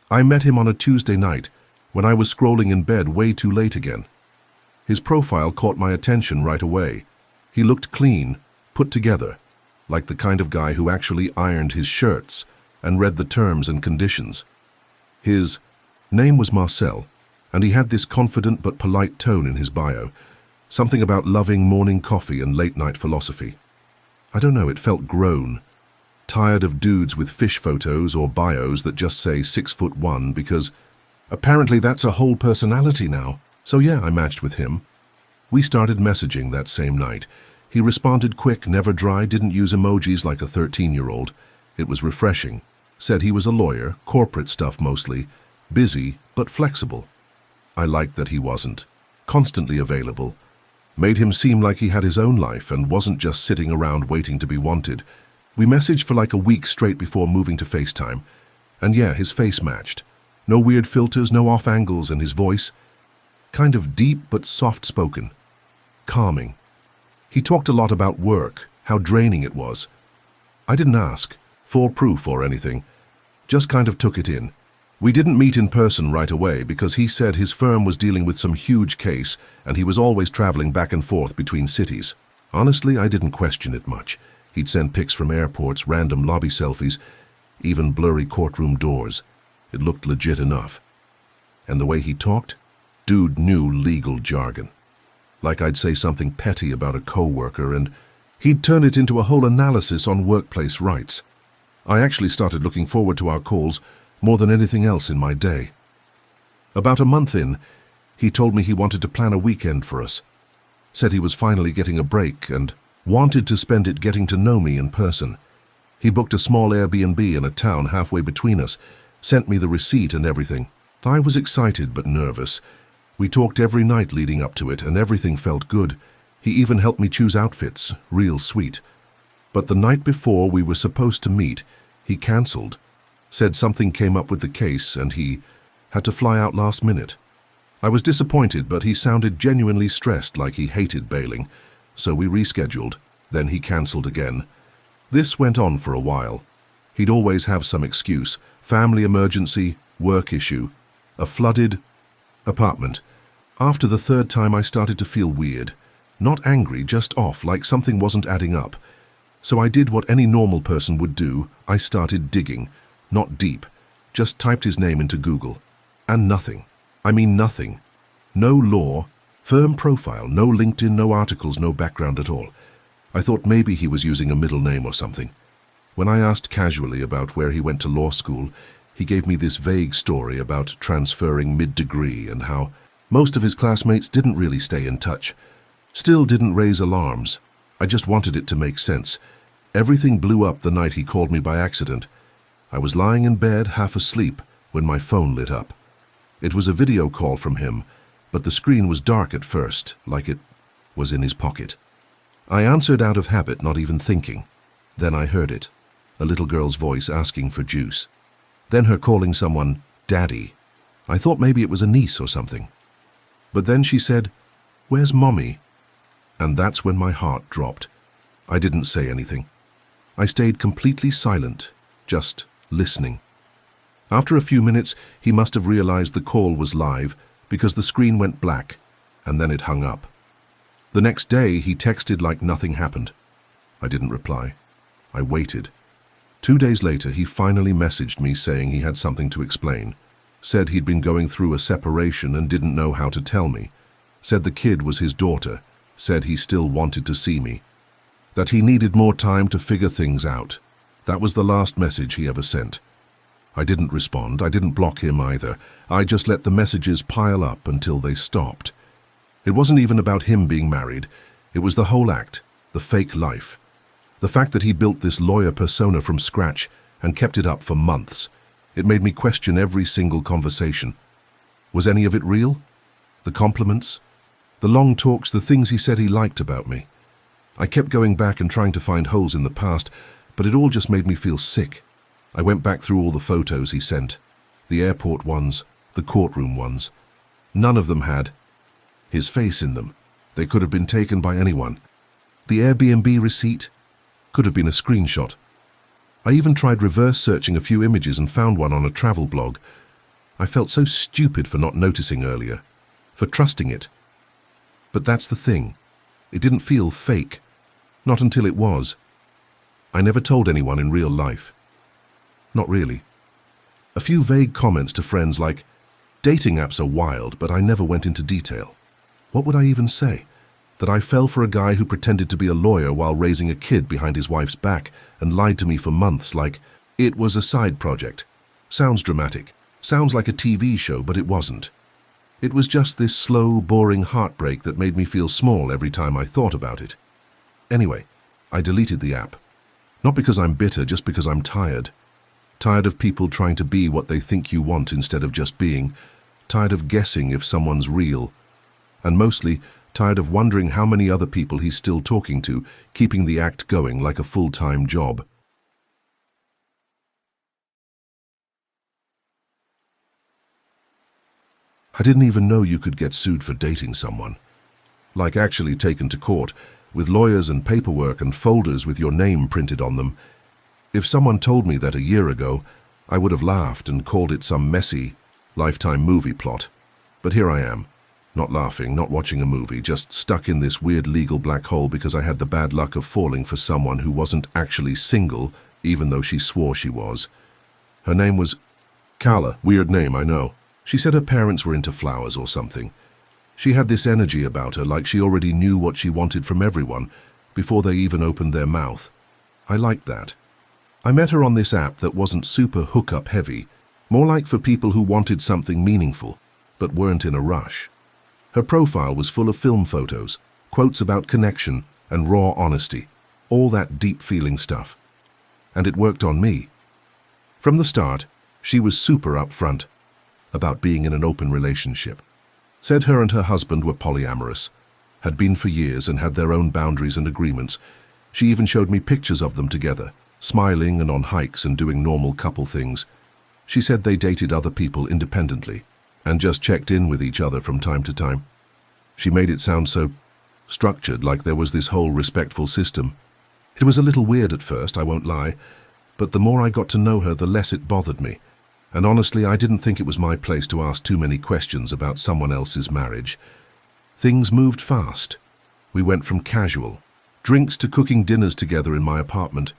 I met him on a Tuesday night when I was scrolling in bed way too late again. His profile caught my attention right away. He looked clean, put together, like the kind of guy who actually ironed his shirts and read the terms and conditions. His name was Marcel, and he had this confident but polite tone in his bio, something about loving morning coffee and late-night philosophy. I don't know, it felt grown. Tired of dudes with fish photos or bios that just say 6'1", because apparently that's a whole personality now. So yeah, I matched with him. We started messaging that same night. He responded quick, never dry, didn't use emojis like a 13-year-old. It was refreshing. Said he was a lawyer, corporate stuff mostly, busy but flexible. I liked that he wasn't constantly available. Made him seem like he had his own life and wasn't just sitting around waiting to be wanted. We messaged for like a week straight before moving to FaceTime. And yeah, his face matched. No weird filters, no off angles, and his voice, kind of deep but soft-spoken. Calming. He talked a lot about work, how draining it was. I didn't ask for proof or anything, just kind of took it in. We didn't meet in person right away because he said his firm was dealing with some huge case and he was always traveling back and forth between cities. Honestly, I didn't question it much. He'd send pics from airports, random lobby selfies, even blurry courtroom doors. It looked legit enough. And the way he talked? Dude knew legal jargon. Like I'd say something petty about a co-worker and he'd turn it into a whole analysis on workplace rights. I actually started looking forward to our calls more than anything else in my day. About a month in, he told me he wanted to plan a weekend for us. Said he was finally getting a break and wanted to spend it getting to know me in person. He booked a small Airbnb in a town halfway between us, sent me the receipt and everything. I was excited but nervous. We talked every night leading up to it and everything felt good. He even helped me choose outfits, real sweet. But the night before we were supposed to meet, he cancelled. Said something came up with the case and he had to fly out last minute. I was disappointed, but he sounded genuinely stressed, like he hated bailing. So we rescheduled, then he cancelled again. This went on for a while. He'd always have some excuse: family emergency, work issue, a flooded apartment. After the third time I started to feel weird. Not angry, just off, like something wasn't adding up. So I did what any normal person would do. I started digging. Not deep, just typed his name into Google. And nothing. I mean nothing. No law, firm profile, no LinkedIn, no articles, no background at all. I thought maybe he was using a middle name or something. When I asked casually about where he went to law school, he gave me this vague story about transferring mid-degree and how most of his classmates didn't really stay in touch. Still didn't raise alarms. I just wanted it to make sense. Everything blew up the night he called me by accident. I was lying in bed, half asleep, when my phone lit up. It was a video call from him, but the screen was dark at first, like it was in his pocket. I answered out of habit, not even thinking. Then I heard it, a little girl's voice asking for juice. Then her calling someone Daddy. I thought maybe it was a niece or something. But then she said, "Where's Mommy?" And that's when my heart dropped. I didn't say anything. I stayed completely silent, just listening. After a few minutes, he must have realized the call was live because the screen went black, and then it hung up. The next day, he texted like nothing happened. I didn't reply. I waited. 2 days later, he finally messaged me saying he had something to explain. Said he'd been going through a separation and didn't know how to tell me. Said the kid was his daughter. Said he still wanted to see me. That he needed more time to figure things out. That was the last message he ever sent. I didn't respond. I didn't block him either. I just let the messages pile up until they stopped. It wasn't even about him being married. It was the whole act, the fake life. The fact that he built this lawyer persona from scratch and kept it up for months. It made me question every single conversation. Was any of it real? The compliments? The long talks, the things he said he liked about me? I kept going back and trying to find holes in the past, but it all just made me feel sick. I went back through all the photos he sent. The airport ones, the courtroom ones. None of them had his face in them. They could have been taken by anyone. The Airbnb receipt could have been a screenshot. I even tried reverse searching a few images and found one on a travel blog. I felt so stupid for not noticing earlier, for trusting it. But that's the thing. It didn't feel fake. Not until it was. I never told anyone in real life. Not really. A few vague comments to friends like, "Dating apps are wild," but I never went into detail. What would I even say? That I fell for a guy who pretended to be a lawyer while raising a kid behind his wife's back and lied to me for months like it was a side project. Sounds dramatic. Sounds like a TV show, but it wasn't. It was just this slow, boring heartbreak that made me feel small every time I thought about it. Anyway, I deleted the app. Not because I'm bitter, just because I'm tired. Tired of people trying to be what they think you want instead of just being. Tired of guessing if someone's real. And mostly, tired of wondering how many other people he's still talking to, keeping the act going like a full-time job. I didn't even know you could get sued for dating someone. Like actually taken to court, with lawyers and paperwork and folders with your name printed on them. If someone told me that a year ago, I would have laughed and called it some messy, Lifetime movie plot. But here I am, not laughing, not watching a movie, just stuck in this weird legal black hole because I had the bad luck of falling for someone who wasn't actually single, even though she swore she was. Her name was Carla. Weird name, I know. She said her parents were into flowers or something. She had this energy about her, like she already knew what she wanted from everyone before they even opened their mouth. I liked that. I met her on this app that wasn't super hookup heavy, more like for people who wanted something meaningful, but weren't in a rush. Her profile was full of film photos, quotes about connection and raw honesty, all that deep-feeling stuff. And it worked on me. From the start, she was super upfront about being in an open relationship. Said her and her husband were polyamorous, had been for years and had their own boundaries and agreements. She even showed me pictures of them together, smiling and on hikes and doing normal couple things. She said they dated other people independently and just checked in with each other from time to time. She made it sound so structured, like there was this whole respectful system. It was a little weird at first, I won't lie, but the more I got to know her, the less it bothered me. And honestly, I didn't think it was my place to ask too many questions about someone else's marriage. Things moved fast. We went from casual drinks to cooking dinners together in my apartment.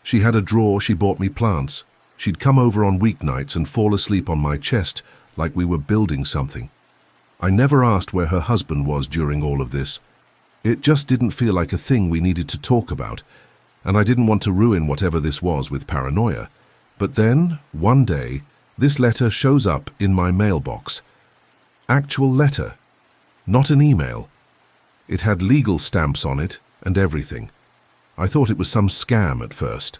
She had a drawer, she bought me plants. She'd come over on weeknights and fall asleep on my chest like we were building something. I never asked where her husband was during all of this. It just didn't feel like a thing we needed to talk about, and I didn't want to ruin whatever this was with paranoia. But then, one day, this letter shows up in my mailbox. Actual letter, not an email. It had legal stamps on it and everything. I thought it was some scam at first.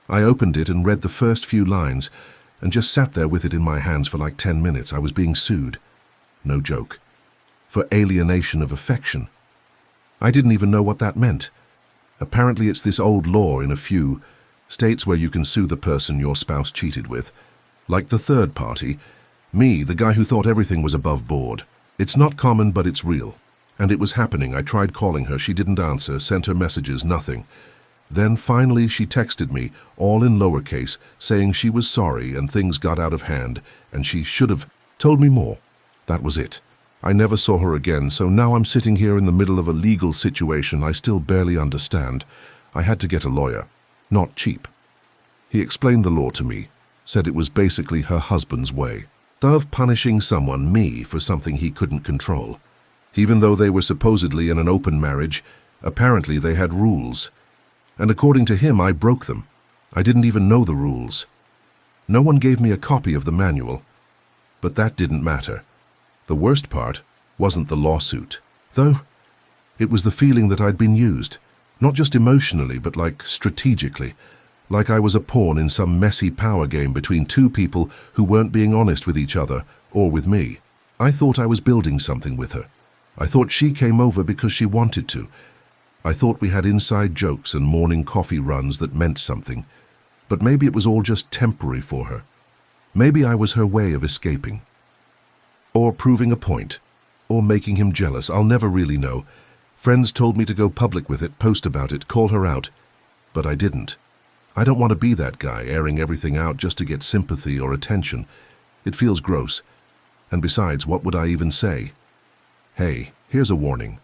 I opened it and read the first few lines and just sat there with it in my hands for like 10 minutes. I was being sued. No joke. For alienation of affection. I didn't even know what that meant. Apparently it's this old law in a few states where you can sue the person your spouse cheated with. Like the third party, me, the guy who thought everything was above board. It's not common, but it's real. And it was happening. I tried calling her, she didn't answer, sent her messages, nothing. Then finally she texted me, all in lowercase, saying she was sorry and things got out of hand, and she should have told me more. That was it. I never saw her again, so now I'm sitting here in the middle of a legal situation I still barely understand. I had to get a lawyer. Not cheap. He explained the law to me. Said it was basically her husband's way of punishing someone, me, for something he couldn't control. Even though they were supposedly in an open marriage, apparently they had rules. And according to him, I broke them. I didn't even know the rules. No one gave me a copy of the manual. But that didn't matter. The worst part wasn't the lawsuit, though. It was the feeling that I'd been used, not just emotionally, but like strategically. Like I was a pawn in some messy power game between two people who weren't being honest with each other or with me. I thought I was building something with her. I thought she came over because she wanted to. I thought we had inside jokes and morning coffee runs that meant something. But maybe it was all just temporary for her. Maybe I was her way of escaping. Or proving a point. Or making him jealous. I'll never really know. Friends told me to go public with it, post about it, call her out. But I didn't. I don't want to be that guy, airing everything out just to get sympathy or attention. It feels gross. And besides, what would I even say? Hey, here's a warning.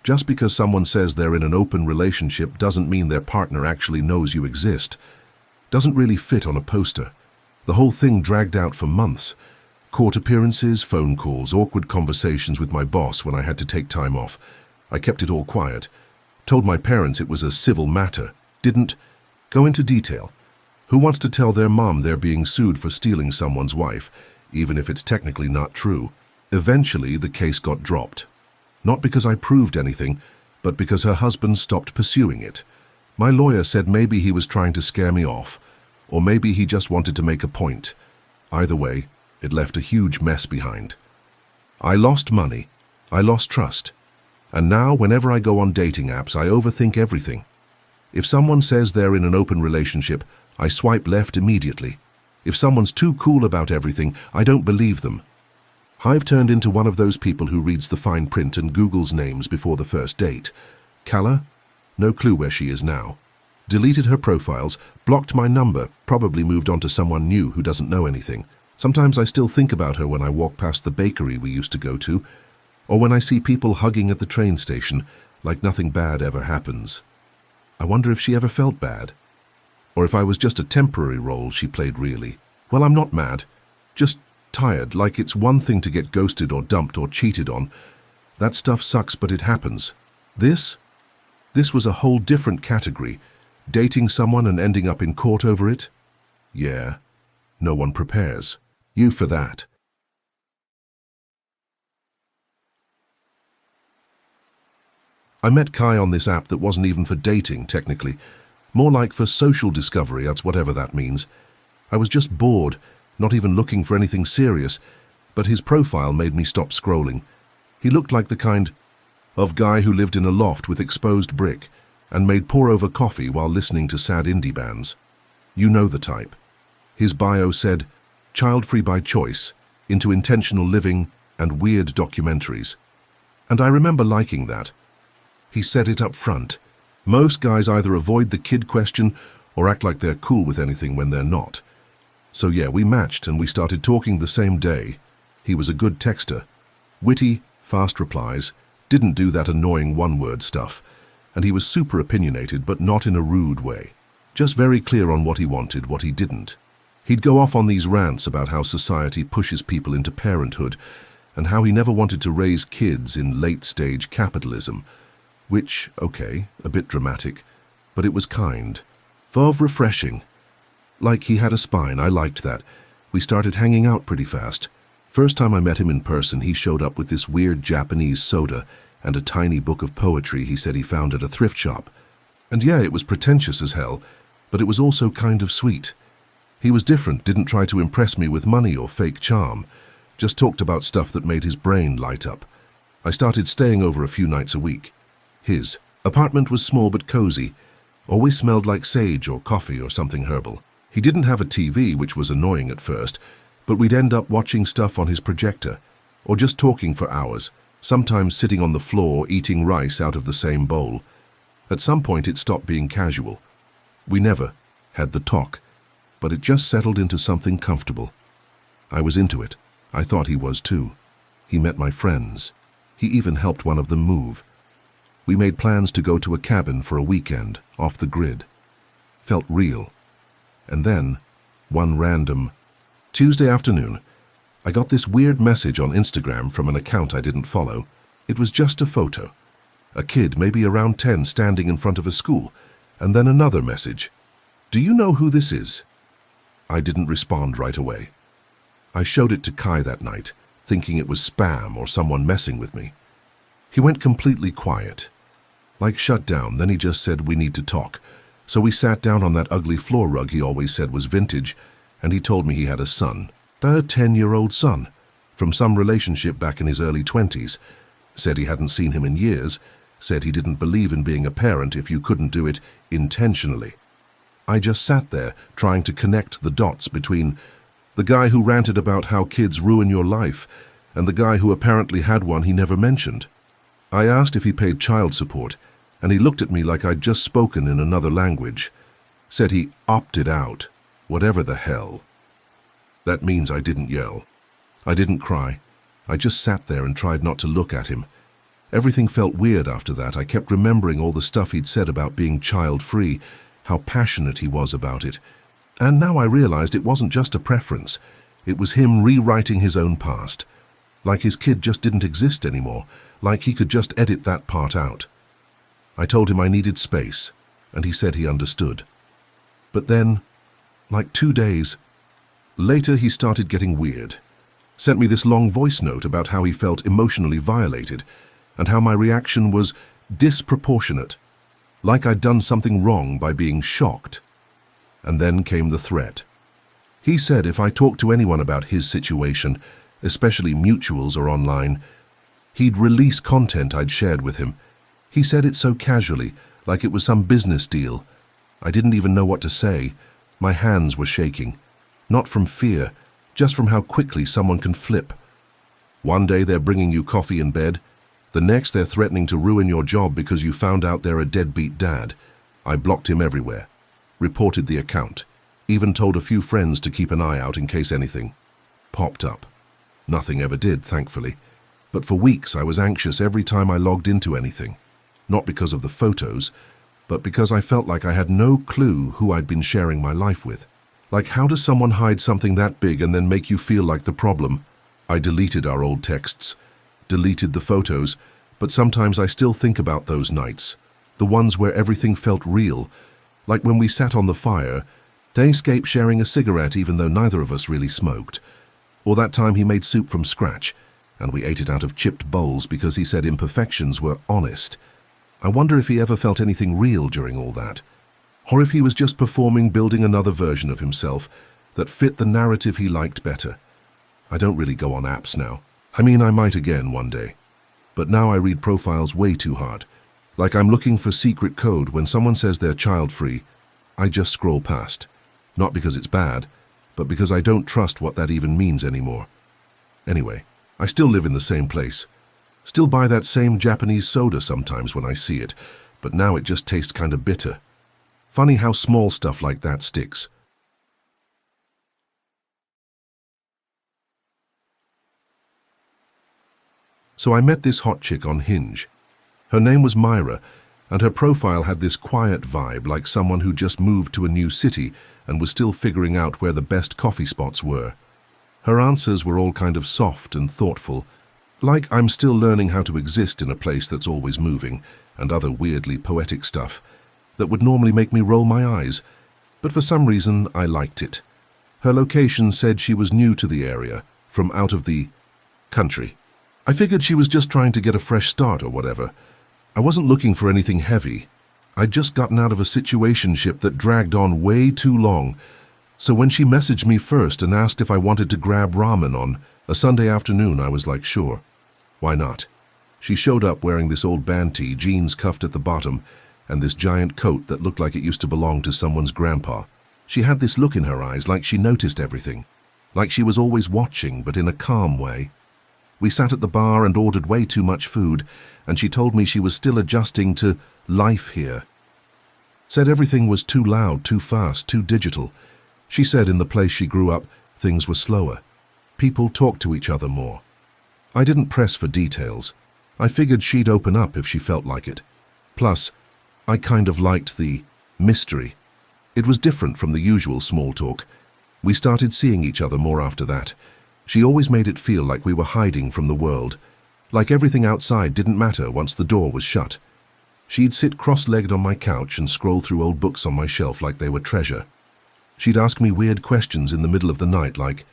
Just because someone says they're in an open relationship doesn't mean their partner actually knows you exist. Doesn't really fit on a poster. The whole thing dragged out for months. Court appearances, phone calls, awkward conversations with my boss when I had to take time off. I kept it all quiet. Told my parents it was a civil matter. Didn't go into detail. Who wants to tell their mom they're being sued for stealing someone's wife, even if it's technically not true? Eventually, the case got dropped. Not because I proved anything, but because her husband stopped pursuing it. My lawyer said maybe he was trying to scare me off, or maybe he just wanted to make a point. Either way, it left a huge mess behind. I lost money. I lost trust. And now, whenever I go on dating apps, I overthink everything. If someone says they're in an open relationship, I swipe left immediately. If someone's too cool about everything, I don't believe them. I've turned into one of those people who reads the fine print and Googles names before the first date. Calla? No clue where she is now. Deleted her profiles, blocked my number, probably moved on to someone new who doesn't know anything. Sometimes I still think about her when I walk past the bakery we used to go to, or when I see people hugging at the train station, like nothing bad ever happens. I wonder if she ever felt bad. Or if I was just a temporary role she played really. Well, I'm not mad. Just tired, like it's one thing to get ghosted or dumped or cheated on. That stuff sucks, but it happens. This was a whole different category. Dating someone and ending up in court over it? Yeah, no one prepares you for that. I met Kai on this app that wasn't even for dating, technically. More like for social discovery, that's whatever that means. I was just bored, not even looking for anything serious, but his profile made me stop scrolling. He looked like the kind of guy who lived in a loft with exposed brick and made pour-over coffee while listening to sad indie bands. You know the type. His bio said, child-free by choice, into intentional living and weird documentaries. And I remember liking that. He said it up front. Most guys either avoid the kid question or act like they're cool with anything when they're not. So yeah, we matched and we started talking the same day. He was a good texter. Witty, fast replies, didn't do that annoying one-word stuff. And he was super opinionated, but not in a rude way. Just very clear on what he wanted, what he didn't. He'd go off on these rants about how society pushes people into parenthood and how he never wanted to raise kids in late-stage capitalism. Which, okay, a bit dramatic, but it was kind. Vov refreshing. Like he had a spine, I liked that. We started hanging out pretty fast. First time I met him in person, he showed up with this weird Japanese soda and a tiny book of poetry he said he found at a thrift shop. And yeah, it was pretentious as hell, but it was also kind of sweet. He was different, didn't try to impress me with money or fake charm, just talked about stuff that made his brain light up. I started staying over a few nights a week. His apartment was small but cozy, always smelled like sage or coffee or something herbal. He didn't have a TV, which was annoying at first, but we'd end up watching stuff on his projector, or just talking for hours, sometimes sitting on the floor eating rice out of the same bowl. At some point it stopped being casual. We never had the talk, but it just settled into something comfortable. I was into it. I thought he was too. He met my friends. He even helped one of them move. We made plans to go to a cabin for a weekend, off the grid. Felt real. And then, one random Tuesday afternoon, I got this weird message on Instagram from an account I didn't follow. It was just a photo. A kid, maybe around 10, standing in front of a school. And then another message. Do you know who this is? I didn't respond right away. I showed it to Kai that night, thinking it was spam or someone messing with me. He went completely quiet. Like shut down, then he just said we need to talk. So we sat down on that ugly floor rug he always said was vintage, and he told me he had a son, a 10-year-old son, from some relationship back in his early 20s. Said he hadn't seen him in years, said he didn't believe in being a parent if you couldn't do it intentionally. I just sat there trying to connect the dots between the guy who ranted about how kids ruin your life and the guy who apparently had one he never mentioned. I asked if he paid child support, and he looked at me like I'd just spoken in another language. Said he opted out, whatever the hell. That means I didn't yell. I didn't cry. I just sat there and tried not to look at him. Everything felt weird after that. I kept remembering all the stuff he'd said about being child-free, how passionate he was about it. And now I realized it wasn't just a preference. It was him rewriting his own past. Like his kid just didn't exist anymore, like he could just edit that part out. I told him I needed space, and he said he understood. But then, like 2 days later, he started getting weird. Sent me this long voice note about how he felt emotionally violated, and how my reaction was disproportionate, like I'd done something wrong by being shocked. And then came the threat. He said if I talked to anyone about his situation, especially mutuals or online, he'd release content I'd shared with him. He said it so casually, like it was some business deal. I didn't even know what to say. My hands were shaking. Not from fear, just from how quickly someone can flip. One day they're bringing you coffee in bed. The next they're threatening to ruin your job because you found out they're a deadbeat dad. I blocked him everywhere. Reported the account. Even told a few friends to keep an eye out in case anything popped up. Nothing ever did, thankfully. But for weeks I was anxious every time I logged into anything. Not because of the photos, but because I felt like I had no clue who I'd been sharing my life with. Like, how does someone hide something that big and then make you feel like the problem? I deleted our old texts, deleted the photos, but sometimes I still think about those nights, the ones where everything felt real, like when we sat on the fire, Dayscape sharing a cigarette even though neither of us really smoked, or that time he made soup from scratch, and we ate it out of chipped bowls because he said imperfections were honest. I wonder if he ever felt anything real during all that, or if he was just performing, building another version of himself that fit the narrative he liked better. I don't really go on apps now. I mean, I might again one day. But now I read profiles way too hard. Like I'm looking for secret code. When someone says they're child-free, I just scroll past. Not because it's bad, but because I don't trust what that even means anymore. Anyway, I still live in the same place. Still buy that same Japanese soda sometimes when I see it, but now it just tastes kind of bitter. Funny how small stuff like that sticks. So I met this hot chick on Hinge. Her name was Myra, and her profile had this quiet vibe, like someone who just moved to a new city and was still figuring out where the best coffee spots were. Her answers were all kind of soft and thoughtful, like I'm still learning how to exist in a place that's always moving, and other weirdly poetic stuff that would normally make me roll my eyes, but for some reason I liked it. Her location said she was new to the area, from out of the country. I figured she was just trying to get a fresh start or whatever. I wasn't looking for anything heavy. I'd just gotten out of a situationship that dragged on way too long, so when she messaged me first and asked if I wanted to grab ramen on a Sunday afternoon, I was like, sure, why not? She showed up wearing this old band tee, jeans cuffed at the bottom, and this giant coat that looked like it used to belong to someone's grandpa. She had this look in her eyes like she noticed everything, like she was always watching, but in a calm way. We sat at the bar and ordered way too much food, and she told me she was still adjusting to life here. Said everything was too loud, too fast, too digital. She said in the place she grew up, things were slower. People talked to each other more. I didn't press for details. I figured she'd open up if she felt like it. Plus, I kind of liked the mystery. It was different from the usual small talk. We started seeing each other more after that. She always made it feel like we were hiding from the world, like everything outside didn't matter once the door was shut. She'd sit cross-legged on my couch and scroll through old books on my shelf like they were treasure. She'd ask me weird questions in the middle of the night like,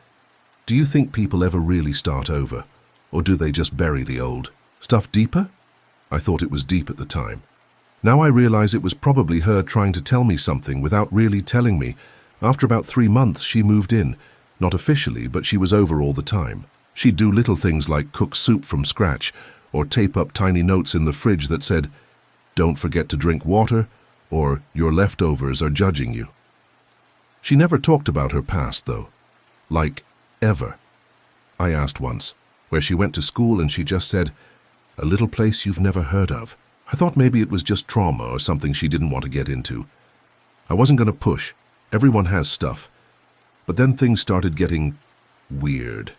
do you think people ever really start over? Or do they just bury the old stuff deeper? I thought it was deep at the time. Now I realize it was probably her trying to tell me something without really telling me. After about 3 months, she moved in. Not officially, but she was over all the time. She'd do little things like cook soup from scratch or tape up tiny notes in the fridge that said, don't forget to drink water, or your leftovers are judging you. She never talked about her past, though. Like, ever. I asked once, where she went to school, and she just said, a little place you've never heard of. I thought maybe it was just trauma or something she didn't want to get into. I wasn't going to push. Everyone has stuff. But then things started getting weird.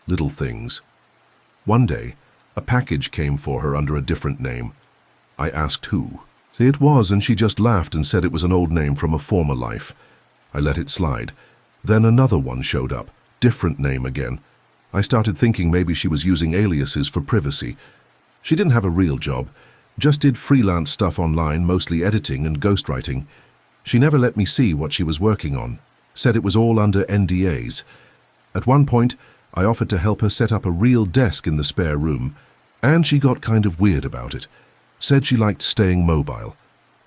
little things. One day, a package came for her under a different name. I asked who. It was, and she just laughed and said it was an old name from a former life. I let it slide. Then another one showed up, different name again. I started thinking maybe she was using aliases for privacy. She didn't have a real job, just did freelance stuff online, mostly editing and ghostwriting. She never let me see what she was working on, said it was all under NDAs. At one point, I offered to help her set up a real desk in the spare room, and she got kind of weird about it. Said she liked staying mobile.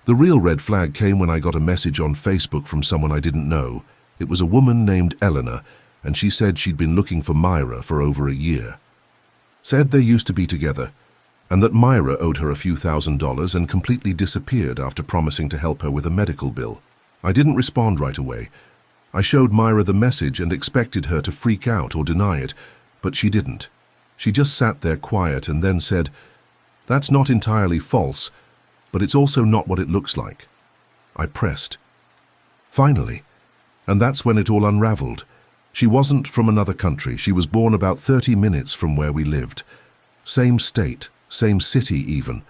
The real red flag came when I got a message on Facebook from someone I didn't know. It was a woman named Eleanor, and she said she'd been looking for Myra for over a year. Said they used to be together, and that Myra owed her a few $1,000s and completely disappeared after promising to help her with a medical bill. I didn't respond right away. I showed Myra the message and expected her to freak out or deny it, but she didn't. She just sat there quiet and then said, "That's not entirely false, but it's also not what it looks like." I pressed. Finally. And that's when it all unraveled. She wasn't from another country. She was born about 30 minutes from where we lived. Same state, same city even.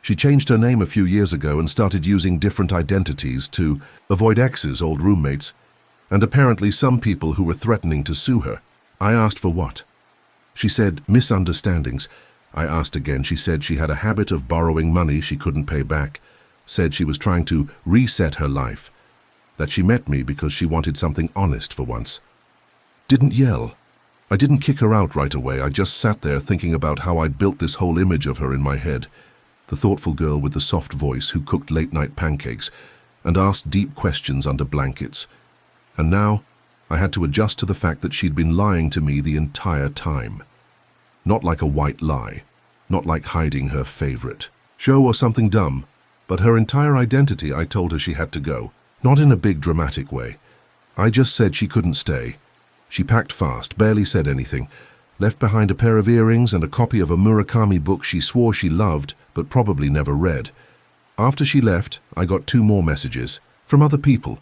She changed her name a few years ago and started using different identities to avoid exes, old roommates, and apparently some people who were threatening to sue her. I asked for what? She said misunderstandings. I asked again. She said she had a habit of borrowing money she couldn't pay back. Said she was trying to reset her life. That she met me because she wanted something honest for once. Didn't yell. I didn't kick her out right away. I just sat there thinking about how I'd built this whole image of her in my head. The thoughtful girl with the soft voice who cooked late-night pancakes and asked deep questions under blankets. And now I had to adjust to the fact that she'd been lying to me the entire time. Not like a white lie, not like hiding her favorite show or something dumb, but her entire identity. I told her she had to go, not in a big dramatic way. I just said she couldn't stay. She packed fast, barely said anything, left behind a pair of earrings and a copy of a Murakami book she swore she loved but probably never read. After she left, I got 2 more messages from other people.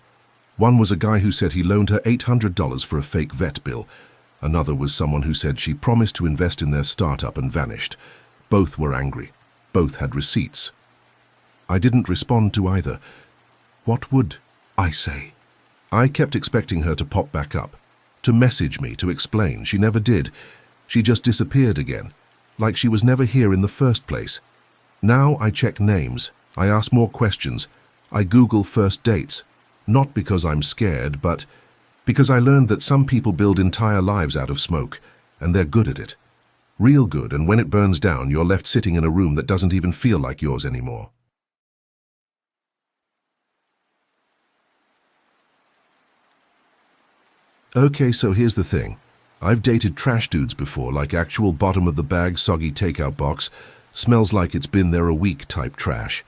One was a guy who said he loaned her $800 for a fake vet bill. Another was someone who said she promised to invest in their startup and vanished. Both were angry. Both had receipts. I didn't respond to either. What would I say? I kept expecting her to pop back up, to message me, to explain. She never did. She just disappeared again, like she was never here in the first place. Now I check names. I ask more questions. I Google first dates. Not because I'm scared, but because I learned that some people build entire lives out of smoke, and they're good at it. Real good, and when it burns down, you're left sitting in a room that doesn't even feel like yours anymore. Okay, so here's the thing. I've dated trash dudes before, like actual bottom-of-the-bag soggy takeout box, smells like it's been there a week type trash.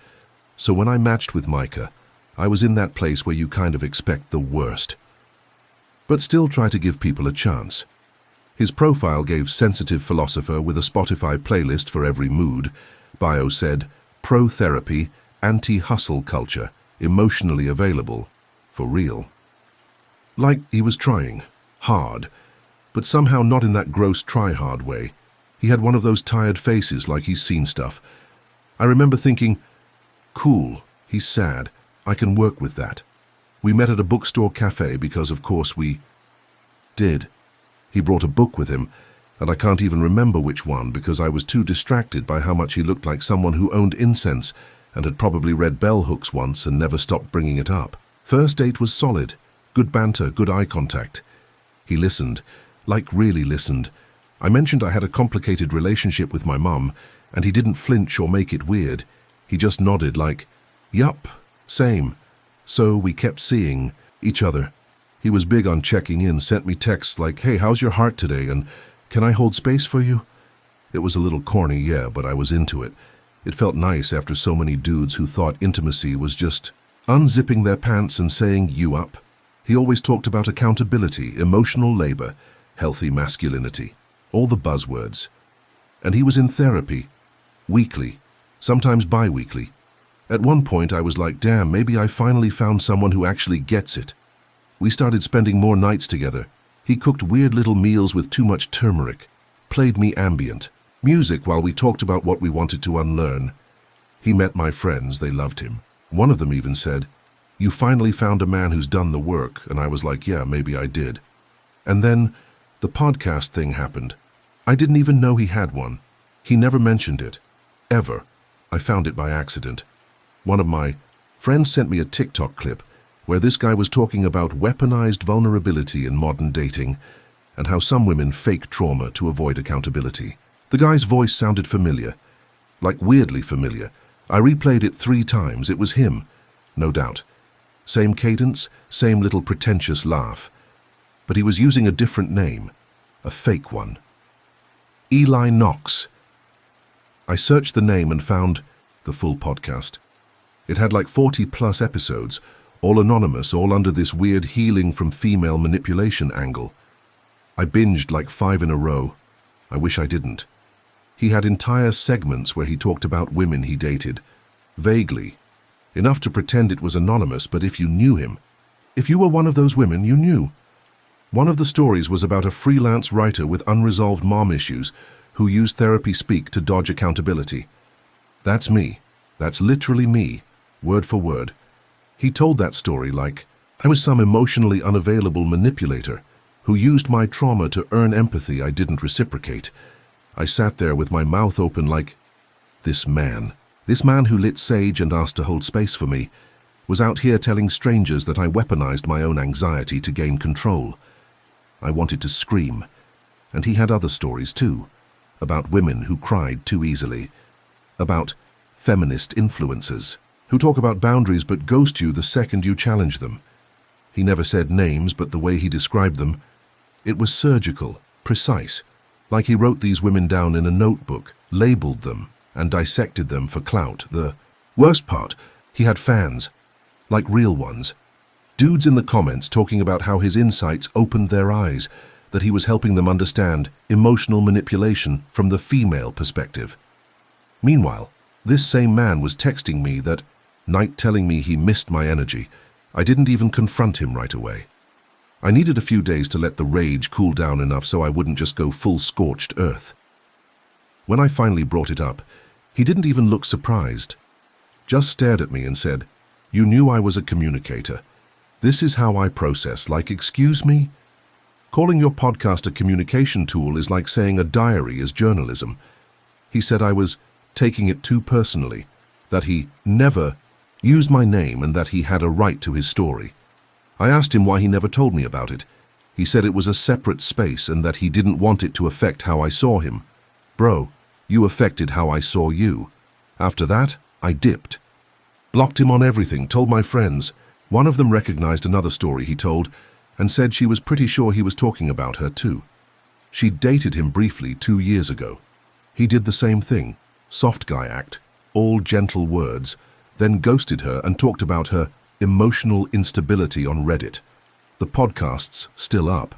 So when I matched with Micah, I was in that place where you kind of expect the worst, but still try to give people a chance. His profile gave sensitive philosopher with a Spotify playlist for every mood. Bio said, pro-therapy, anti-hustle culture, emotionally available, for real. Like he was trying, hard, but somehow not in that gross try-hard way. He had one of those tired faces like he's seen stuff. I remember thinking, cool, he's sad, I can work with that. We met at a bookstore cafe because, of course, we did. He brought a book with him, and I can't even remember which one because I was too distracted by how much he looked like someone who owned incense and had probably read bell hooks once and never stopped bringing it up. First date was solid. Good banter, good eye contact. He listened, like really listened. I mentioned I had a complicated relationship with my mum, and he didn't flinch or make it weird. He just nodded like, yup, same. So we kept seeing each other. He was big on checking in, sent me texts like, hey, how's your heart today, and can I hold space for you? It was a little corny, yeah, but I was into it. It felt nice after so many dudes who thought intimacy was just unzipping their pants and saying, you up. He always talked about accountability, emotional labor, healthy masculinity, all the buzzwords. And he was in therapy, weekly, sometimes bi-weekly. At one point I was like, damn, maybe I finally found someone who actually gets it. We started spending more nights together, He cooked weird little meals with too much turmeric, played me ambient music while we talked about what we wanted to unlearn. He met my friends, they loved him. One of them even said, "You finally found a man who's done the work," and I was like, yeah, maybe I did. And then the podcast thing happened. I didn't even know he had one. He never mentioned it. Ever. I found it by accident. One of my friends sent me a TikTok clip where this guy was talking about weaponized vulnerability in modern dating and how some women fake trauma to avoid accountability. The guy's voice sounded familiar, like weirdly familiar. I replayed it 3 times. It was him, no doubt. Same cadence, same little pretentious laugh. But he was using a different name, a fake one. Eli Knox. I searched the name and found the full podcast. It had like 40+ episodes, all anonymous, all under this weird healing from female manipulation angle. I binged like 5 in a row. I wish I didn't. He had entire segments where he talked about women he dated, vaguely, enough to pretend it was anonymous, but if you knew him, if you were one of those women, you knew. One of the stories was about a freelance writer with unresolved mom issues who used therapy speak to dodge accountability. That's me. That's literally me, word for word. He told that story like I was some emotionally unavailable manipulator who used my trauma to earn empathy I didn't reciprocate. I sat there with my mouth open like, this man who lit sage and asked to hold space for me, was out here telling strangers that I weaponized my own anxiety to gain control. I wanted to scream. And he had other stories too, about women who cried too easily, about feminist influencers who talk about boundaries but ghost you the second you challenge them. He never said names, but the way he described them, it was surgical, precise, like he wrote these women down in a notebook, labeled them, and dissected them for clout. The worst part, he had fans, like real ones. Dudes in the comments talking about how his insights opened their eyes, that he was helping them understand emotional manipulation from the female perspective. Meanwhile, this same man was texting me that night telling me he missed my energy. I didn't even confront him right away. I needed a few days to let the rage cool down enough so I wouldn't just go full scorched earth. When I finally brought it up, he didn't even look surprised. Just stared at me and said, "You knew I was a communicator. This is how I process, like, excuse me? Calling your podcast a communication tool is like saying a diary is journalism." He said I was taking it too personally, that he never used my name and that he had a right to his story. I asked him why he never told me about it. He said it was a separate space and that he didn't want it to affect how I saw him. Bro, you affected how I saw you. After that, I dipped. Blocked him on everything, told my friends. One of them recognized another story he told and said she was pretty sure he was talking about her too. She dated him briefly 2 years ago. He did the same thing, soft guy act, all gentle words, then ghosted her and talked about her emotional instability on Reddit. The podcast's still up.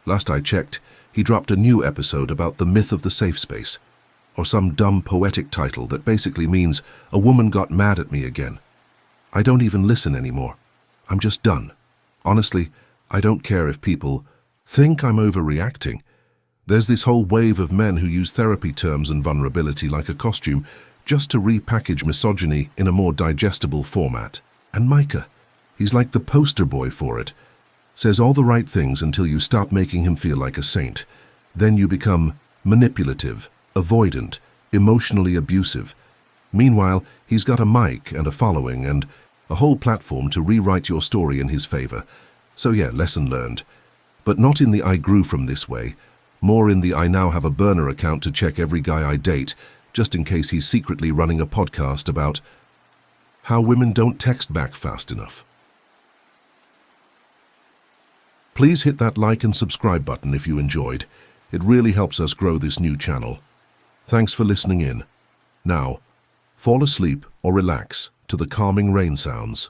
Last I checked, he dropped a new episode about the myth of the safe space, or some dumb poetic title that basically means a woman got mad at me again. I don't even listen anymore. I'm just done. Honestly, I don't care if people think I'm overreacting. There's this whole wave of men who use therapy terms and vulnerability like a costume just to repackage misogyny in a more digestible format. And Micah, he's like the poster boy for it. Says all the right things until you stop making him feel like a saint. Then you become manipulative, avoidant, emotionally abusive. Meanwhile, he's got a mic and a following and a whole platform to rewrite your story in his favor. So yeah, lesson learned. But not in the I grew from this way, more in the I now have a burner account to check every guy I date, just in case he's secretly running a podcast about how women don't text back fast enough. Please hit that like and subscribe button if you enjoyed. It really helps us grow this new channel. Thanks for listening in. Now, fall asleep or relax to the calming rain sounds.